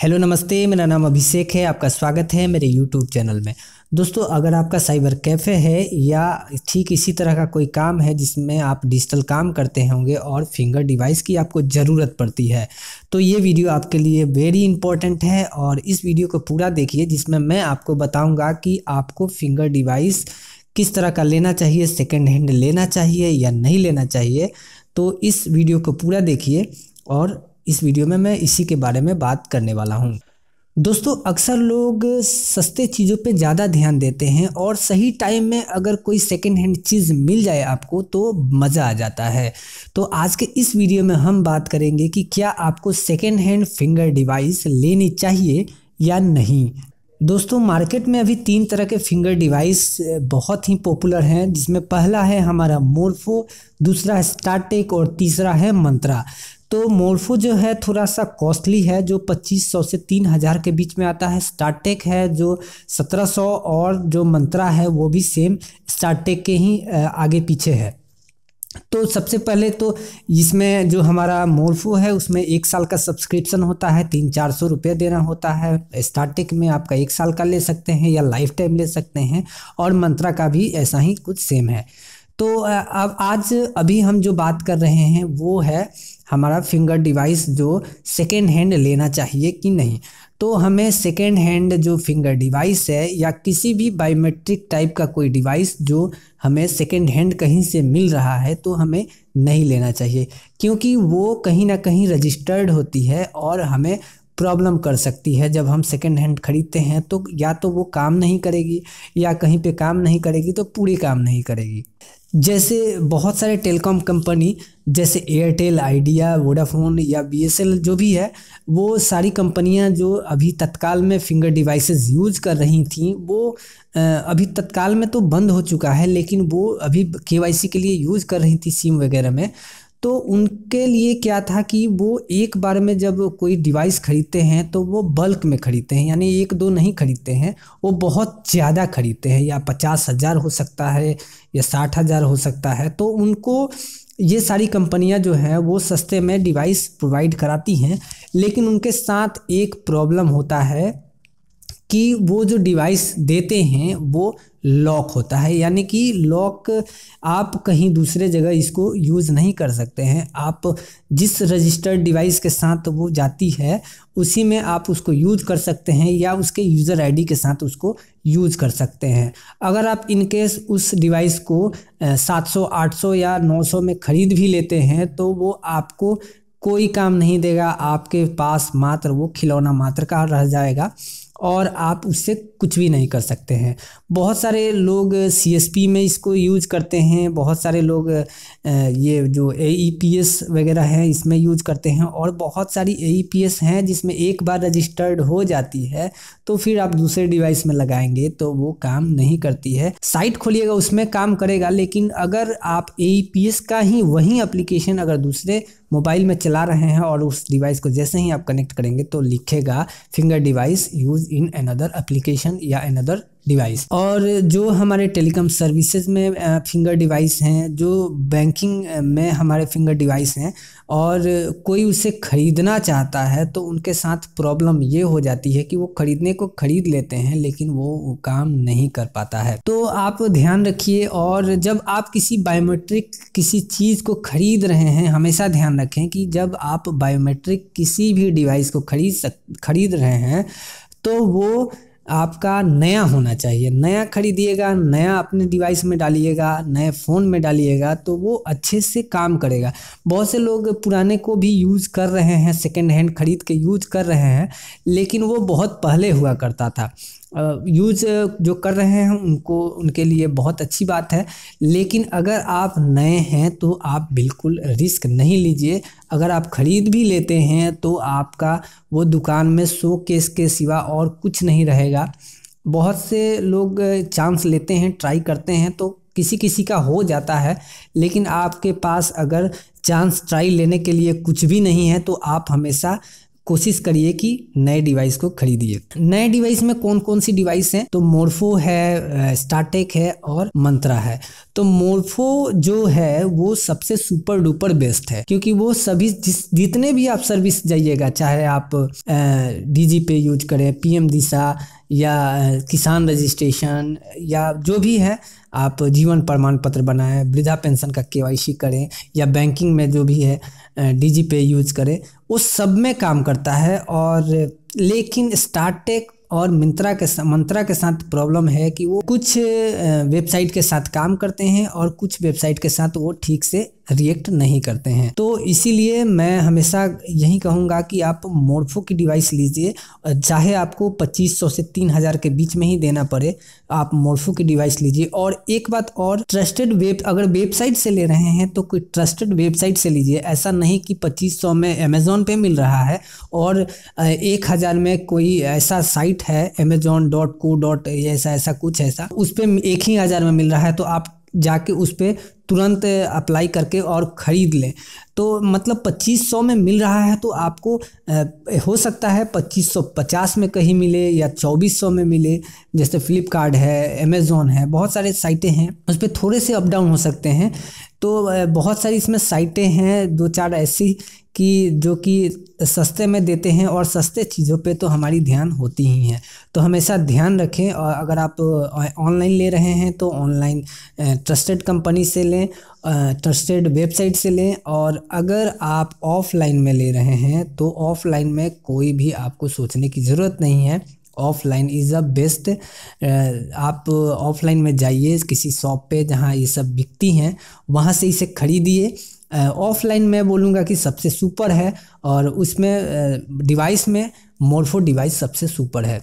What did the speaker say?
Hello नमस्ते, मेरा नाम अभिषेक है। आपका स्वागत है मेरे यूट्यूब चैनल में। दोस्तों, अगर आपका साइबर कैफ़े है या ठीक इसी तरह का कोई काम है जिसमें आप डिजिटल काम करते होंगे और फिंगर डिवाइस की आपको ज़रूरत पड़ती है, तो ये वीडियो आपके लिए वेरी इंपॉर्टेंट है। और इस वीडियो को पूरा देखिए, जिसमें मैं आपको बताऊंगा कि आपको फिंगर डिवाइस किस तरह का लेना चाहिए, सेकेंड हैंड लेना चाहिए या नहीं लेना चाहिए। तो इस वीडियो को पूरा देखिए और इस वीडियो में मैं इसी के बारे में बात करने वाला हूँ। दोस्तों, अक्सर लोग सस्ते चीज़ों पे ज़्यादा ध्यान देते हैं और सही टाइम में अगर कोई सेकेंड हैंड चीज़ मिल जाए आपको तो मज़ा आ जाता है। तो आज के इस वीडियो में हम बात करेंगे कि क्या आपको सेकेंड हैंड फिंगर डिवाइस लेनी चाहिए या नहीं। दोस्तों, मार्केट में अभी 3 तरह के फिंगर डिवाइस बहुत ही पॉपुलर हैं, जिसमें पहला है हमारा मोर्फो, दूसरा है स्टारटेक और तीसरा है मंत्रा। तो मोर्फो जो है थोड़ा सा कॉस्टली है, जो 2500 से 3000 के बीच में आता है। स्टारटेक है जो 1700 और जो मंत्रा है वो भी सेम स्टारटेक के ही आगे पीछे है। तो सबसे पहले तो इसमें जो हमारा मोर्फो है उसमें 1 साल का सब्सक्रिप्शन होता है, 300-400 रुपये देना होता है। स्टारटेक में आपका 1 साल का ले सकते हैं या लाइफ टाइम ले सकते हैं, और मंत्रा का भी ऐसा ही कुछ सेम है। तो अब आज अभी हम जो बात कर रहे हैं वो है हमारा फिंगर डिवाइस जो सेकेंड हैंड लेना चाहिए कि नहीं। तो हमें सेकेंड हैंड जो फिंगर डिवाइस है या किसी भी बायोमेट्रिक टाइप का कोई डिवाइस जो हमें सेकेंड हैंड कहीं से मिल रहा है तो हमें नहीं लेना चाहिए, क्योंकि वो कहीं ना कहीं रजिस्टर्ड होती है और हमें प्रॉब्लम कर सकती है। जब हम सेकेंड हैंड खरीदते हैं तो या तो वो काम नहीं करेगी या कहीं पे काम नहीं करेगी तो पूरी काम नहीं करेगी। जैसे बहुत सारे टेलीकॉम कंपनी जैसे एयरटेल, आइडिया, वोडाफोन या बीएसएल जो भी है, वो सारी कंपनियां जो अभी तत्काल में फिंगर डिवाइसेस यूज़ कर रही थी वो अभी तत्काल में तो बंद हो चुका है, लेकिन वो अभी केवाईसी के लिए यूज़ कर रही थी सिम वगैरह में। तो उनके लिए क्या था कि वो एक बार में जब कोई डिवाइस खरीदते हैं तो वो बल्क में खरीदते हैं, यानी 1-2 नहीं खरीदते हैं, वो बहुत ज़्यादा खरीदते हैं। या 50,000 हो सकता है या 60,000 हो सकता है। तो उनको ये सारी कंपनियां जो हैं वो सस्ते में डिवाइस प्रोवाइड कराती हैं, लेकिन उनके साथ एक प्रॉब्लम होता है कि वो जो डिवाइस देते हैं वो लॉक होता है, यानी कि लॉक आप कहीं दूसरे जगह इसको यूज़ नहीं कर सकते हैं। आप जिस रजिस्टर्ड डिवाइस के साथ वो जाती है उसी में आप उसको यूज़ कर सकते हैं या उसके यूज़र आईडी के साथ उसको यूज़ कर सकते हैं। अगर आप इनकेस उस डिवाइस को 700, 800 या 900 में ख़रीद भी लेते हैं तो वो आपको कोई काम नहीं देगा। आपके पास मात्र वो खिलौना मात्र का रह जाएगा और आप उससे कुछ भी नहीं कर सकते हैं। बहुत सारे लोग सीएसपी में इसको यूज़ करते हैं, बहुत सारे लोग ये जो एईपीएस वगैरह है इसमें यूज़ करते हैं, और बहुत सारी एईपीएस हैं जिसमें एक बार रजिस्टर्ड हो जाती है तो फिर आप दूसरे डिवाइस में लगाएंगे तो वो काम नहीं करती है। साइट खोलिएगा उसमें काम करेगा, लेकिन अगर आप एईपीएस का ही वही एप्लीकेशन अगर दूसरे मोबाइल में चला रहे हैं और उस डिवाइस को जैसे ही आप कनेक्ट करेंगे तो लिखेगा finger device use in another application या अनदर डिवाइस। और जो हमारे टेलीकॉम सर्विसेज में फिंगर डिवाइस हैं, जो बैंकिंग में हमारे फिंगर डिवाइस हैं, और कोई उसे ख़रीदना चाहता है तो उनके साथ प्रॉब्लम ये हो जाती है कि वो ख़रीदने को ख़रीद लेते हैं लेकिन वो काम नहीं कर पाता है। तो आप ध्यान रखिए, और जब आप किसी बायोमेट्रिक किसी चीज़ को ख़रीद रहे हैं हमेशा ध्यान रखें कि जब आप बायोमेट्रिक किसी भी डिवाइस को ख़रीद रहे हैं तो वो आपका नया होना चाहिए। नया खरीदिएगा, नया अपने डिवाइस में डालिएगा, नए फ़ोन में डालिएगा तो वो अच्छे से काम करेगा। बहुत से लोग पुराने को भी यूज़ कर रहे हैं, सेकेंड हैंड खरीद के यूज़ कर रहे हैं, लेकिन वो बहुत पहले हुआ करता था। यूज़ जो कर रहे हैं उनके लिए बहुत अच्छी बात है, लेकिन अगर आप नए हैं तो आप बिल्कुल रिस्क नहीं लीजिए। अगर आप ख़रीद भी लेते हैं तो आपका वो दुकान में शो केस के सिवा और कुछ नहीं रहेगा। बहुत से लोग चांस लेते हैं, ट्राई करते हैं, तो किसी किसी का हो जाता है, लेकिन आपके पास अगर चांस ट्राई लेने के लिए कुछ भी नहीं है तो आप हमेशा कोशिश करिए कि नए डिवाइस को खरीदिए। नए डिवाइस में कौन कौन सी डिवाइस हैं, तो मोर्फो है, स्टारटेक है और मंत्रा है। तो मोर्फो जो है वो सबसे सुपर डुपर बेस्ट है, क्योंकि वो सभी जितने भी आप सर्विस जाइएगा, चाहे आप डीजी पे यूज करें, पीएम दिशा या किसान रजिस्ट्रेशन या जो भी है, आप जीवन प्रमाण पत्र बनाएं, वृद्धा पेंशन का केवाईसी करें या बैंकिंग में जो भी है डीजी पे यूज करें, वो सब में काम करता है। और लेकिन स्टारटेक और मंत्रा के साथ प्रॉब्लम है कि वो कुछ वेबसाइट के साथ काम करते हैं और कुछ वेबसाइट के साथ वो ठीक से रिएक्ट नहीं करते हैं। तो इसीलिए मैं हमेशा यही कहूँगा कि आप मोर्फो की डिवाइस लीजिए, चाहे आपको 2500 से 3000 के बीच में ही देना पड़े, आप मोर्फो की डिवाइस लीजिए। और एक बात और, ट्रस्टेड अगर वेबसाइट से ले रहे हैं तो कोई ट्रस्टेड वेबसाइट से लीजिए। ऐसा नहीं कि 2500 में अमेज़ॉन पे मिल रहा है और 1000 में कोई ऐसा साइट है amazon.co. ऐसा कुछ ऐसा, उस पर 1000 में मिल रहा है, तो आप जाके उस पर तुरंत अप्लाई करके और ख़रीद लें। तो मतलब 2500 में मिल रहा है तो आपको हो सकता है 2550 में कहीं मिले या 2400 में मिले। जैसे फ्लिपकार्ट है, अमेज़ॉन है, बहुत सारे साइटें हैं, उस पर थोड़े से अप डाउन हो सकते हैं। तो बहुत सारी इसमें साइटें हैं, 2-4 ऐसी कि जो कि सस्ते में देते हैं, और सस्ते चीज़ों पे तो हमारी ध्यान होती ही है। तो हमेशा ध्यान रखें। और अगर आप ऑनलाइन ले रहे हैं तो ऑनलाइन ट्रस्टेड कंपनी से लें, ट्रस्टेड वेबसाइट से लें। और अगर आप ऑफलाइन में ले रहे हैं तो ऑफलाइन में कोई भी आपको सोचने की ज़रूरत नहीं है, ऑफलाइन इज़ अ बेस्ट। आप ऑफलाइन में जाइए किसी शॉप पे जहाँ ये सब बिकती हैं, वहाँ से इसे खरीदिए। ऑफलाइन मैं बोलूँगा कि सबसे सुपर है, और उसमें डिवाइस में मोर्फो डिवाइस सबसे सुपर है।